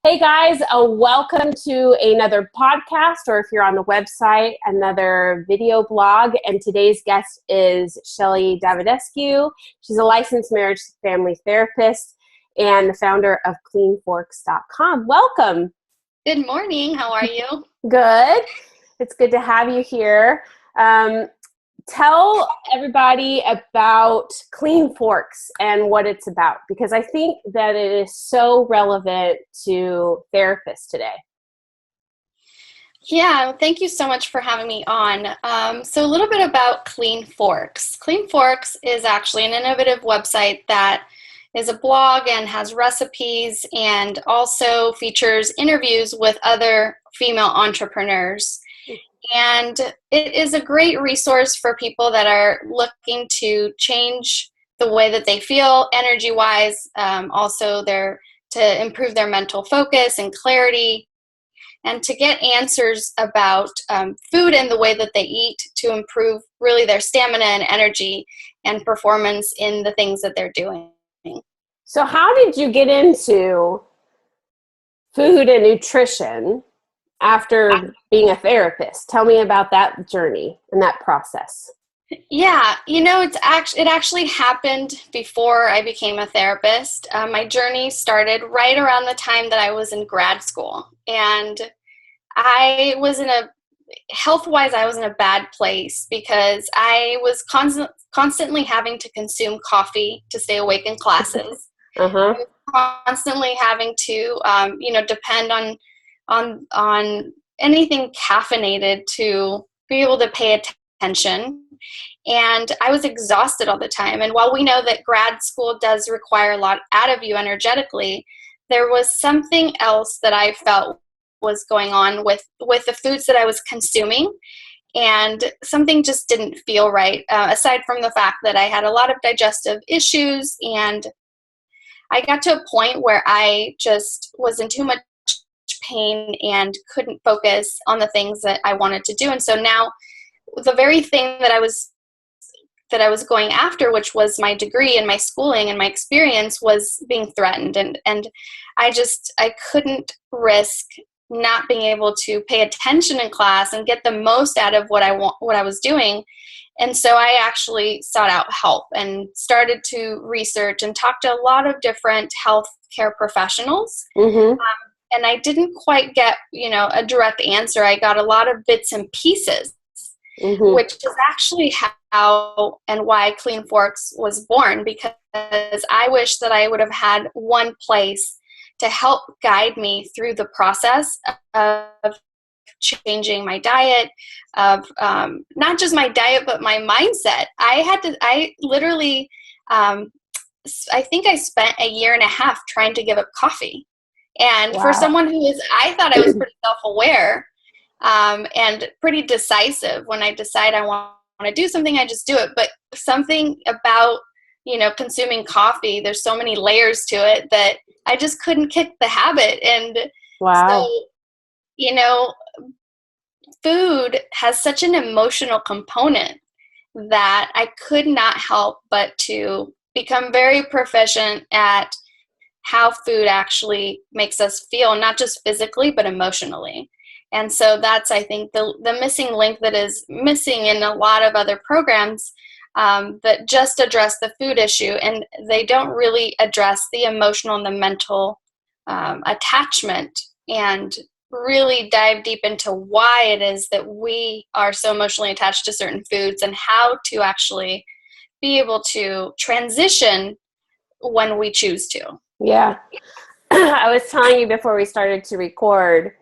Hey guys, welcome to another podcast, or if you're on the website, another video blog. And today's guest is Shelley Davidescu. She's a licensed marriage family therapist and the founder of cleanforks.com. Welcome. Good morning. How are you? Good. It's good to have you here. Tell everybody about Clean Forks and what it's about, because I think that it is so relevant to therapists today. Yeah, thank you so much for having me on. So a little bit about Clean Forks. Clean Forks is actually an innovative website that is a blog and has recipes and also features interviews with other female entrepreneurs. And it is a great resource for people that are looking to change the way that they feel energy-wise, also to improve their mental focus and clarity, and to get answers about food and the way that they eat to improve really their stamina and energy and performance in the things that they're doing. So how did you get into food and nutrition after being a therapist? Tell me about that journey and that process. Yeah, it actually happened before I became a therapist. My journey started right around the time that I was in grad school, and I was health-wise, I was in a bad place because I was constantly having to consume coffee to stay awake in classes. Uh-huh. I was constantly having to, depend on anything caffeinated to be able to pay attention. And I was exhausted all the time. And while we know that grad school does require a lot out of you energetically, there was something else that I felt was going on with the foods that I was consuming. And something just didn't feel right, aside from the fact that I had a lot of digestive issues. And I got to a point where I just was in too much pain and couldn't focus on the things that I wanted to do. And so now the very thing that I was going after, which was my degree and my schooling and my experience, was being threatened. And I couldn't risk not being able to pay attention in class and get the most out of what I was doing. And so I actually sought out help and started to research and talk to a lot of different healthcare professionals. Mm-hmm. And I didn't quite get, a direct answer. I got a lot of bits and pieces, Mm-hmm. which is actually how and why Clean Forks was born, because I wish that I would have had one place to help guide me through the process of changing my diet, of not just my diet, but my mindset. I literally, I think I spent a year and a half trying to give up coffee. And Wow. for someone I thought I was pretty self-aware and pretty decisive. When I decide I want to do something, I just do it. But something about, consuming coffee, there's so many layers to it that I just couldn't kick the habit. And Wow. so, food has such an emotional component that I could not help but to become very proficient at how food actually makes us feel, not just physically, but emotionally. And so that's, I think, the missing link that is missing in a lot of other programs that just address the food issue, and they don't really address the emotional and the mental attachment, and really dive deep into why it is that we are so emotionally attached to certain foods and how to actually be able to transition when we choose to. Yeah. I was telling you before we started to record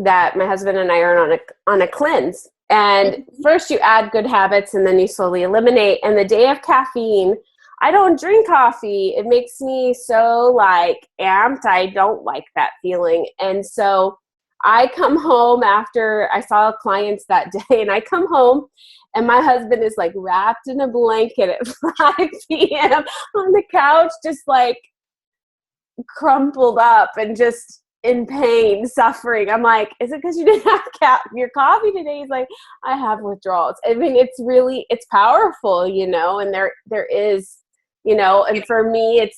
that my husband and I are on a cleanse. And first you add good habits and then you slowly eliminate. And the day of caffeine, I don't drink coffee. It makes me so amped. I don't like that feeling. And so I come home after I saw clients that day, and I come home and my husband is wrapped in a blanket at 5 p.m. on the couch, just crumpled up and just in pain, suffering. I'm like, is it because you didn't have your coffee today? He's like, I have withdrawals. I mean, it's powerful, and there is, and for me, it's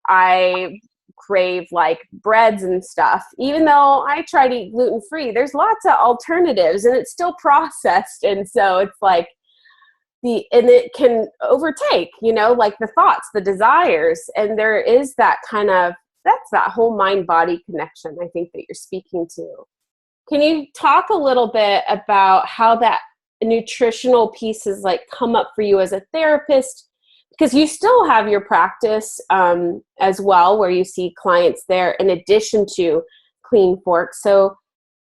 I crave like breads and stuff. Even though I try to eat gluten-free, there's lots of alternatives and it's still processed. And so it's like and it can overtake, like the thoughts, the desires. And there is that that's that whole mind-body connection, I think, that you're speaking to. Can you talk a little bit about how that nutritional pieces like come up for you as a therapist? Because you still have your practice as well, where you see clients there in addition to Clean Fork. So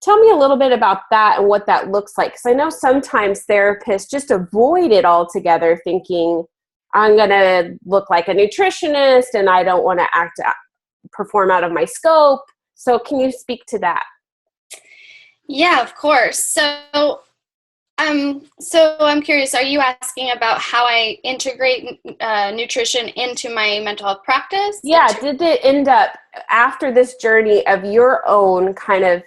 tell me a little bit about that and what that looks like. Because I know sometimes therapists just avoid it altogether, thinking I'm going to look like a nutritionist and I don't want to perform out of my scope. So can you speak to that? Yeah, of course. So I'm curious, are you asking about how I integrate nutrition into my mental health practice? Yeah, did it end up, after this journey of your own kind of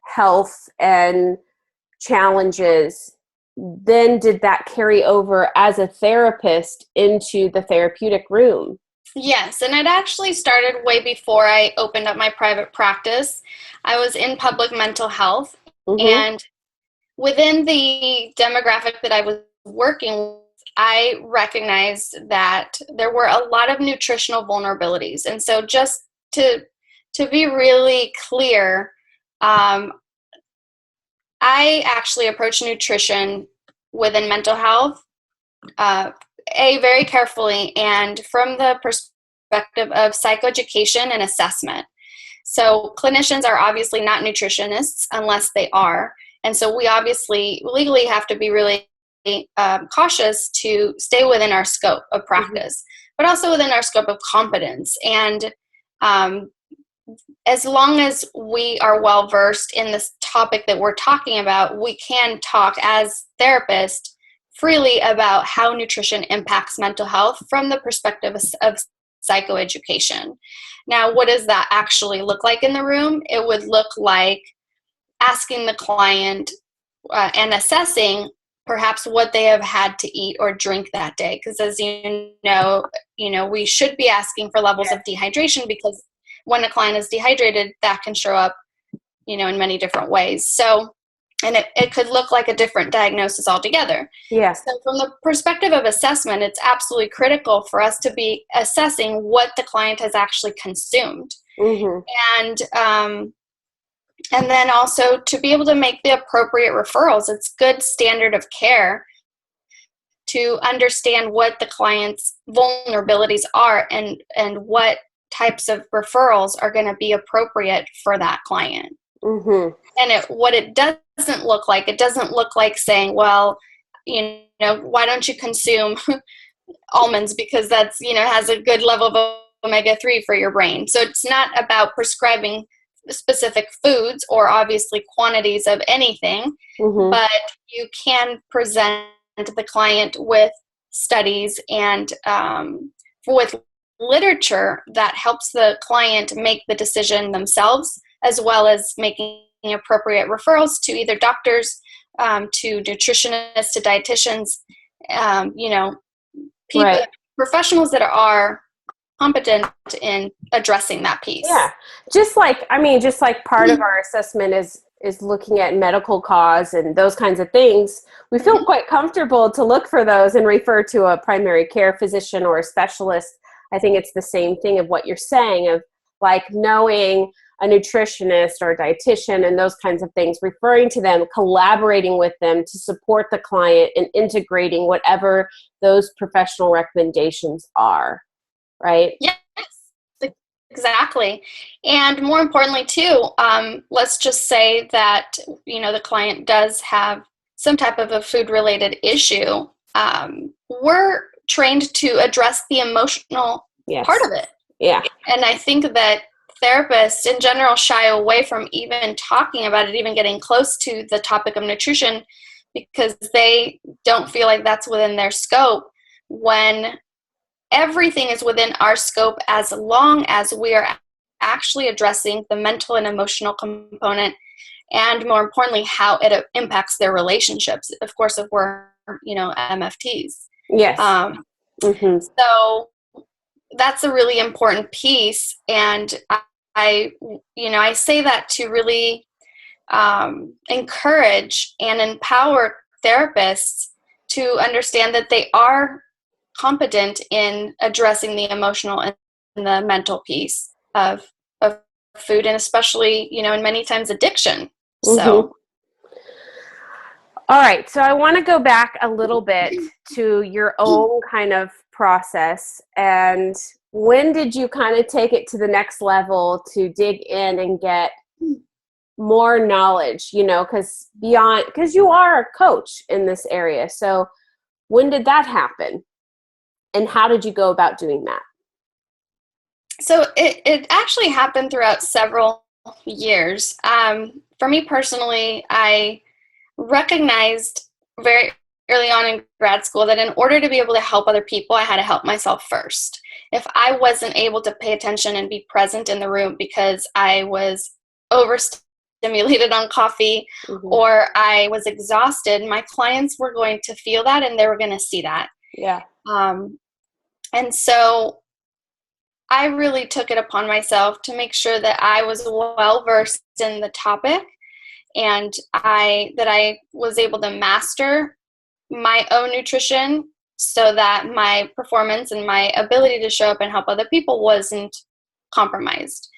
health and challenges, then did that carry over as a therapist into the therapeutic room? Yes, and it actually started way before I opened up my private practice. I was in public mental health, and within the demographic that I was working with, I recognized that there were a lot of nutritional vulnerabilities. And so just to be really clear, I actually approach nutrition within mental health very carefully and from the perspective of psychoeducation and assessment. So clinicians are obviously not nutritionists unless they are. And so we obviously legally have to be really cautious to stay within our scope of practice, but also within our scope of competence. And as long as we are well versed in this topic that we're talking about, we can talk as therapists freely about how nutrition impacts mental health from the perspective of psychoeducation. Now, what does that actually look like in the room? It would look like asking the client and assessing perhaps what they have had to eat or drink that day. Because as you know, we should be asking for levels of dehydration, because when a client is dehydrated, that can show up, in many different ways. So, and it could look like a different diagnosis altogether. Yeah. So from the perspective of assessment, it's absolutely critical for us to be assessing what the client has actually consumed. And then also to be able to make the appropriate referrals. It's good standard of care to understand what the client's vulnerabilities are and what types of referrals are going to be appropriate for that client. And what it doesn't look like, it doesn't look like saying, well, why don't you consume almonds because that's, has a good level of omega-3 for your brain. So it's not about prescribing specific foods or obviously quantities of anything, but you can present the client with studies and with literature that helps the client make the decision themselves, as well as making appropriate referrals to either doctors, to nutritionists, to dietitians, people, professionals that are competent in addressing that piece. Yeah. Just like part of our assessment is looking at medical cause and those kinds of things. We feel quite comfortable to look for those and refer to a primary care physician or a specialist. I think it's the same thing of what you're saying, of like knowing a nutritionist or a dietitian and those kinds of things, referring to them, collaborating with them to support the client and integrating whatever those professional recommendations are. Right? Yes, exactly. And more importantly too, let's just say that, the client does have some type of a food related issue. We're trained to address the emotional part of it. Yeah. And I think that therapists in general shy away from even talking about it, even getting close to the topic of nutrition, because they don't feel like that's within their scope, when everything is within our scope as long as we are actually addressing the mental and emotional component, and more importantly, how it impacts their relationships. Of course, if we're, MFTs. Yes. So that's a really important piece. And I say that to really encourage and empower therapists to understand that they are competent in addressing the emotional and the mental piece of food, and especially, and many times addiction. So, all right. So I want to go back a little bit to your own kind of process. And when did you kind of take it to the next level to dig in and get more knowledge, because you are a coach in this area. So when did that happen? And how did you go about doing that? So it actually happened throughout several years. For me personally, I recognized very early on in grad school that in order to be able to help other people, I had to help myself first. If I wasn't able to pay attention and be present in the room because I was overstimulated on coffee or I was exhausted, my clients were going to feel that and they were going to see that. Yeah. And so I really took it upon myself to make sure that I was well versed in the topic and that I was able to master my own nutrition so that my performance and my ability to show up and help other people wasn't compromised.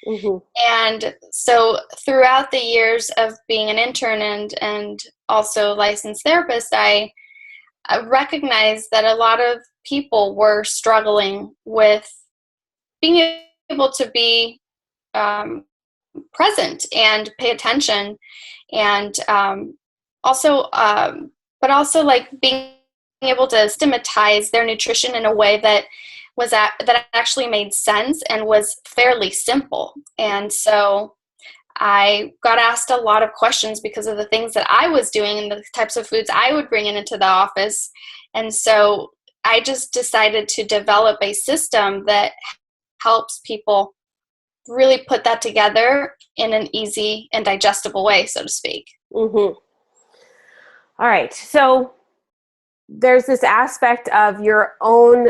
And so throughout the years of being an intern and also licensed therapist, I recognized that a lot of people were struggling with being able to be present and pay attention, and but also like being able to systematize their nutrition in a way that that actually made sense and was fairly simple. And so I got asked a lot of questions because of the things that I was doing and the types of foods I would bring into the office. And so I just decided to develop a system that helps people really put that together in an easy and digestible way, so to speak. All right. So there's this aspect of your own,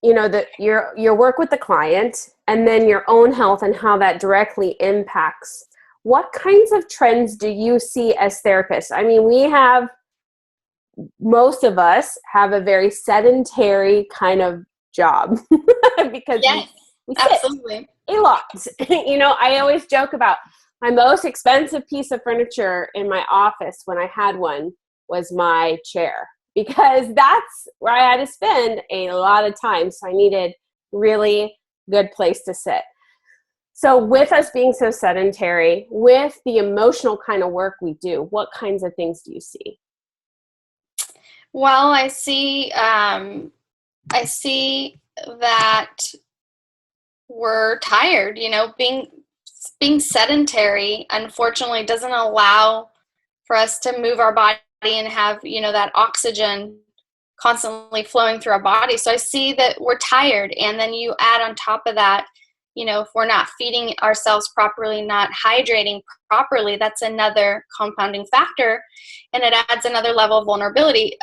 your work with the client, and then your own health and how that directly impacts. What kinds of trends do you see as therapists? I mean, most of us have a very sedentary kind of job because we sit absolutely a lot. I always joke about my most expensive piece of furniture in my office when I had one was my chair, because that's where I had to spend a lot of time. So I needed really good place to sit. So with us being so sedentary, with the emotional kind of work we do, what kinds of things do you see? Well, I see that we're tired. Being sedentary, unfortunately, doesn't allow for us to move our body and have, that oxygen constantly flowing through our body. So I see that we're tired. And then you add on top of that, if we're not feeding ourselves properly, not hydrating properly, that's another compounding factor. And it adds another level of vulnerability.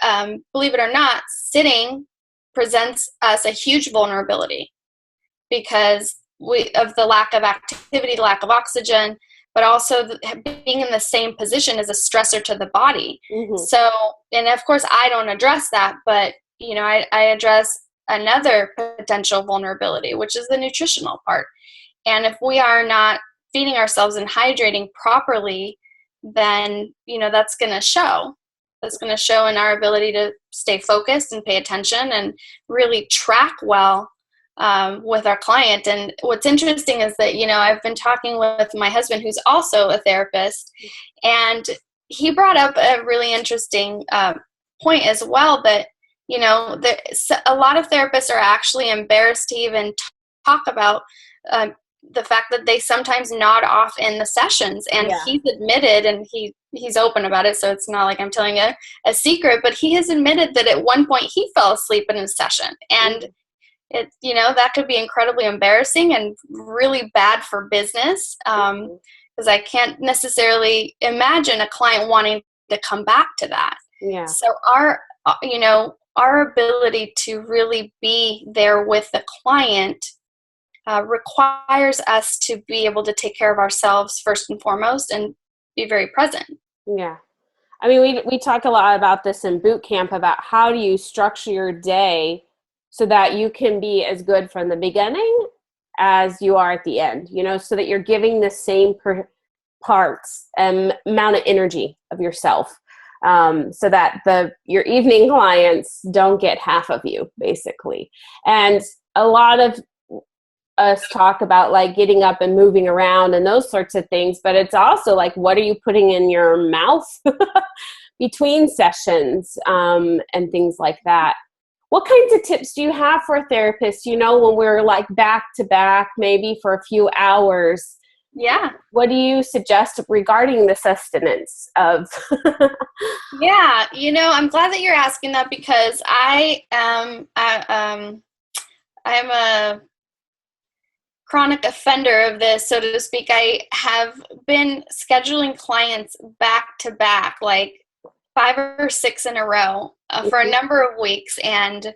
Believe it or not, sitting presents us a huge vulnerability because of the lack of activity, lack of oxygen, but also being in the same position is a stressor to the body. So, and of course I don't address that, but I address another potential vulnerability, which is the nutritional part. And if we are not feeding ourselves and hydrating properly, then, that's going to show. That's going to show in our ability to stay focused and pay attention and really track well with our client. And what's interesting is that, I've been talking with my husband, who's also a therapist, and he brought up a really interesting point as well, that, a lot of therapists are actually embarrassed to even talk about the fact that they sometimes nod off in the sessions. And he's admitted, and he's open about it, so it's not like I'm telling a secret, but he has admitted that at one point he fell asleep in a session. And it, that could be incredibly embarrassing and really bad for business, because I can't necessarily imagine a client wanting to come back to that. Yeah. So our ability to really be there with the client requires us to be able to take care of ourselves first and foremost and be very present. Yeah. I mean, we talk a lot about this in boot camp about how do you structure your day so that you can be as good from the beginning as you are at the end, so that you're giving the same parts and amount of energy of yourself, so that your evening clients don't get half of you, basically. And a lot of us talk about like getting up and moving around and those sorts of things, but it's also like, what are you putting in your mouth between sessions, and things like that. What kinds of tips do you have for a therapist, when we're like back to back, maybe for a few hours? Yeah. What do you suggest regarding the sustenance of? Yeah. I'm glad that you're asking that, because I'm a chronic offender of this, so to speak. I have been scheduling clients back to back, like 5 or 6 in a row, for a number of weeks. And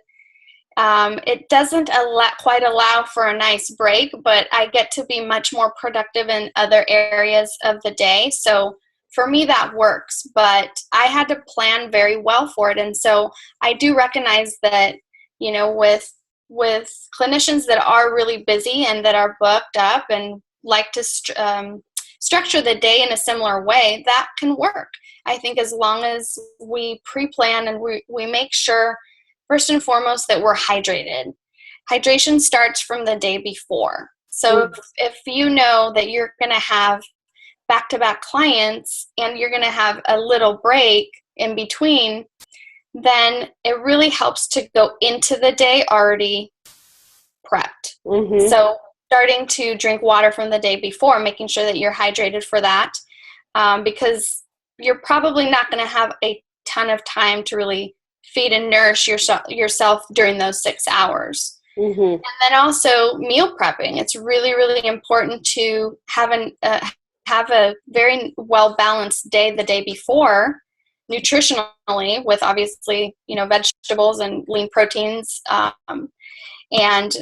it doesn't quite allow for a nice break, but I get to be much more productive in other areas of the day. So for me, that works, but I had to plan very well for it. And so I do recognize that, with clinicians that are really busy and that are booked up and like to structure the day in a similar way, that can work. I think as long as we pre-plan and we make sure, first and foremost, that we're hydrated. Hydration starts from the day before. So if you know that you're going to have back-to-back clients and you're going to have a little break in between, then it really helps to go into the day already prepped. Mm-hmm. So starting to drink water from the day before, making sure that you're hydrated for that, because you're probably not going to have a ton of time to really feed and nourish yourself during those 6 hours. Mm-hmm. And then also meal prepping. It's really, really important to have a very well-balanced day the day before, nutritionally, with obviously, vegetables and lean proteins, and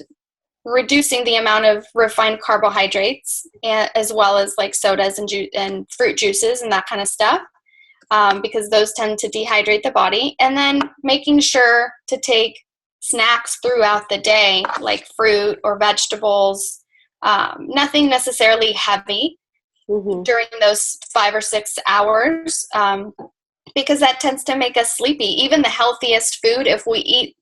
reducing the amount of refined carbohydrates, as well as like sodas and fruit juices and that kind of stuff, because those tend to dehydrate the body. And then making sure to take snacks throughout the day, like fruit or vegetables, nothing necessarily heavy, mm-hmm. during those 5 or 6 hours, because that tends to make us sleepy. Even the healthiest food, if we eat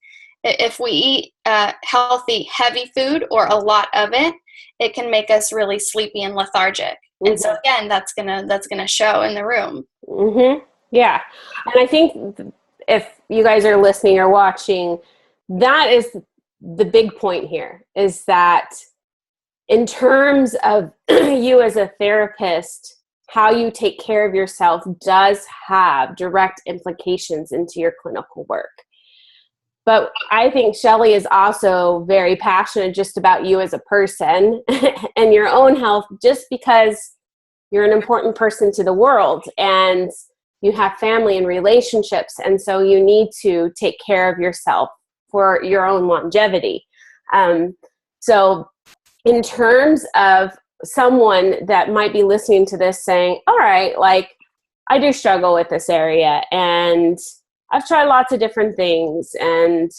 healthy, heavy food or a lot of it, it can make us really sleepy and lethargic. Mm-hmm. And so again, that's gonna show in the room. Mm-hmm. Yeah, and I think if you guys are listening or watching, that is the big point here, is that in terms of you as a therapist, how you take care of yourself does have direct implications into your clinical work. But I think Shelley is also very passionate just about you as a person and your own health, just because you're an important person to the world and you have family and relationships. And so you need to take care of yourself for your own longevity. So in terms of someone that might be listening to this saying, all right, like I do struggle with this area and I've tried lots of different things and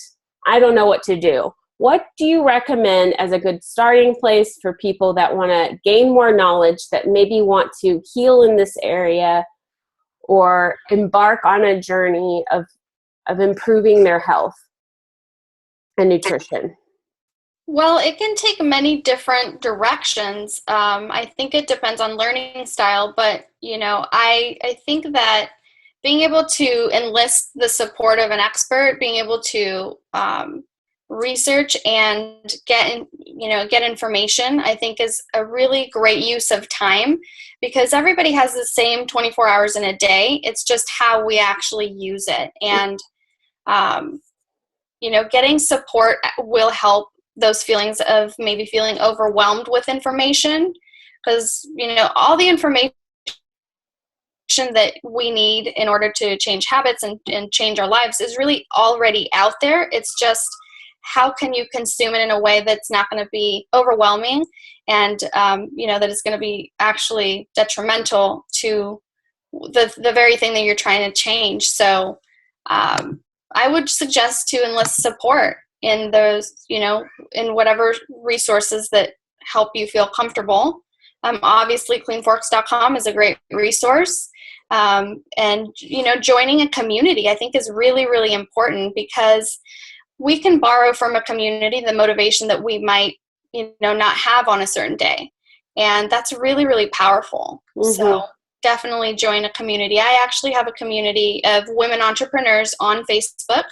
I don't know what to do. What do you recommend as a good starting place for people that want to gain more knowledge, that maybe want to heal in this area or embark on a journey of improving their health and nutrition? Well, it can take many different directions. I think it depends on learning style, but I think that being able to enlist the support of an expert, being able to research and get information, I think is a really great use of time, because everybody has the same 24 hours in a day. It's just how we actually use it. And, getting support will help those feelings of maybe feeling overwhelmed with information, because, all the information that we need in order to change habits and change our lives is really already out there. It's just how can you consume it in a way that's not going to be overwhelming and, that is going to be actually detrimental to the very thing that you're trying to change. So I would suggest to enlist support in those, in whatever resources that help you feel comfortable. Obviously, cleanforks.com is a great resource. And joining a community, I think, is really, really important, because we can borrow from a community the motivation that we might, not have on a certain day. And that's really, really powerful. Mm-hmm. So definitely join a community. I actually have a community of women entrepreneurs on Facebook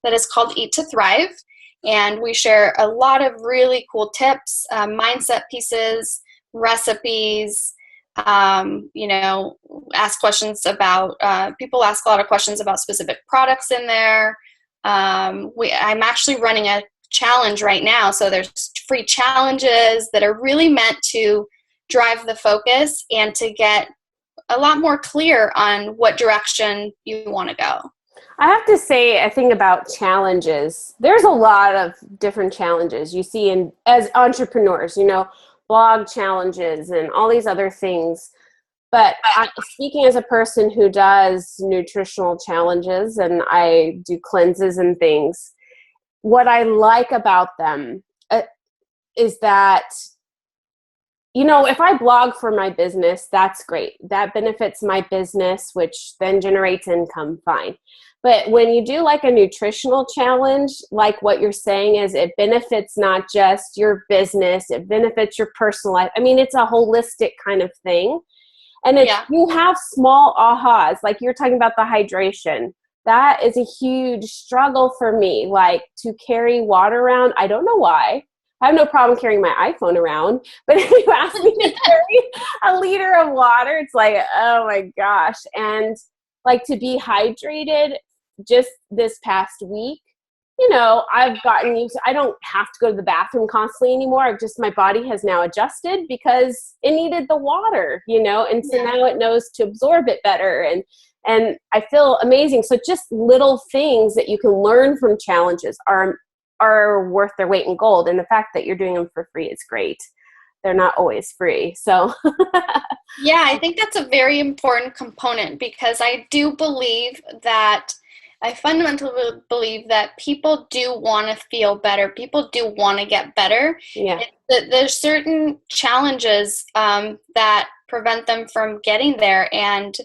that is called Eat to Thrive. And we share a lot of really cool tips, mindset pieces, recipes, ask questions about, people ask a lot of questions about specific products in there. I'm actually running a challenge right now. So there's free challenges that are really meant to drive the focus and to get a lot more clear on what direction you want to go. I have to say, I think about challenges. There's a lot of different challenges you see as entrepreneurs, blog challenges and all these other things. But speaking as a person who does nutritional challenges and I do cleanses and things, what I like about them is that, if I blog for my business, that's great. That benefits my business, which then generates income, fine. But when you do like a nutritional challenge, like what you're saying is it benefits not just your business, it benefits your personal life. I mean, it's a holistic kind of thing. And you have small ahas, like you're talking about the hydration. That is a huge struggle for me, like to carry water around. I don't know why. I have no problem carrying my iPhone around, but if you ask me to carry a liter of water, it's like, oh my gosh. And like to be hydrated just this past week, I've gotten used to, I don't have to go to the bathroom constantly anymore. My body has now adjusted because it needed the water, and so now it knows to absorb it better. And I feel amazing. So just little things that you can learn from challenges are worth their weight in gold. And the fact that you're doing them for free is great. They're not always free. So yeah, I think that's a very important component, because I do believe that I fundamentally believe that people do want to feel better. People do want to get better. Yeah. There's certain challenges that prevent them from getting there. And,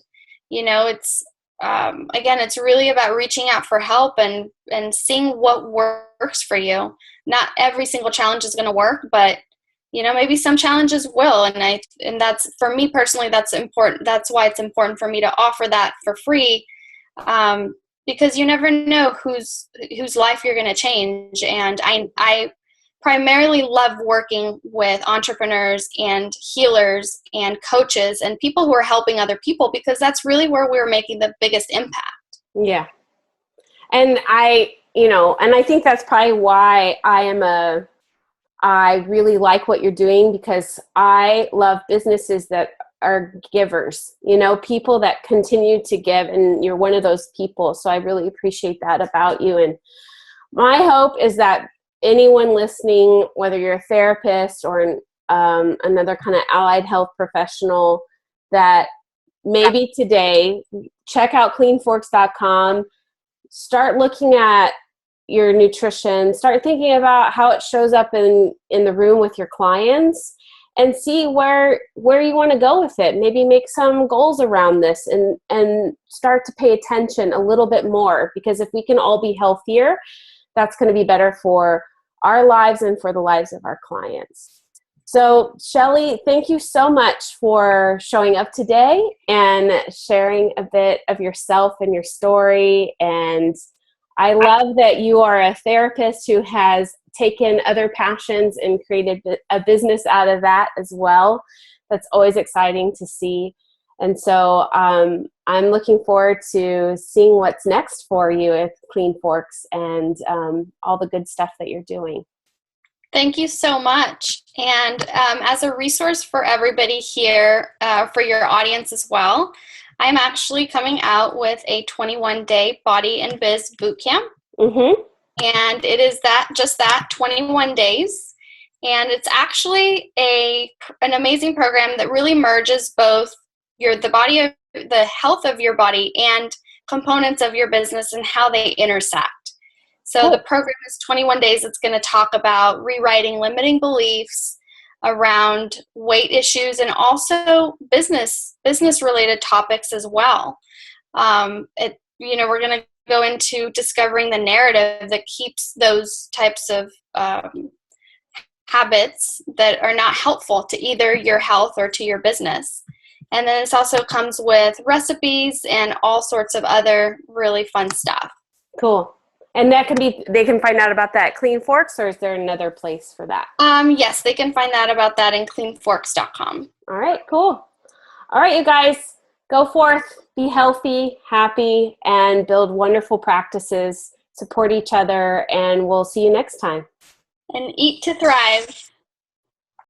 it's, again, it's really about reaching out for help and seeing what works for you. Not every single challenge is going to work, but, maybe some challenges will. And that's, for me personally, that's important. That's why it's important for me to offer that for free. Because you never know whose life you're going to change. And I primarily love working with entrepreneurs and healers and coaches and people who are helping other people, because that's really where we're making the biggest impact. Yeah. And I think that's probably why I really like what you're doing, because I love businesses that are givers, people that continue to give, and you're one of those people. So I really appreciate that about you. And my hope is that anyone listening, whether you're a therapist or another kind of allied health professional, that maybe today check out cleanforks.com, start looking at your nutrition, start thinking about how it shows up in the room with your clients, and see where you want to go with it. Maybe make some goals around this and start to pay attention a little bit more, because if we can all be healthier, that's going to be better for our lives and for the lives of our clients. So, Shelley, thank you so much for showing up today and sharing a bit of yourself and your story. And I love that you are a therapist who has taken other passions and created a business out of that as well. That's always exciting to see. And so I'm looking forward to seeing what's next for you at Clean Forks and all the good stuff that you're doing. Thank you so much. And as a resource for everybody here, for your audience as well, I'm actually coming out with a 21-day Body and Biz boot camp. Mm-hmm. And it is just that 21 days. And it's actually an amazing program that really merges both the health of your body and components of your business and how they intersect. So Cool. The program is 21 days. It's going to talk about rewriting limiting beliefs around weight issues and also business related topics as well. We're going to go into discovering the narrative that keeps those types of habits that are not helpful to either your health or to your business. And then this also comes with recipes and all sorts of other really fun stuff. Cool. And they can find out about that at Clean Forks, or is there another place for that? Yes, they can find out about that in cleanforks.com. All right, cool. All right, you guys, go forth, be healthy, happy, and build wonderful practices, support each other, and we'll see you next time. And eat to thrive.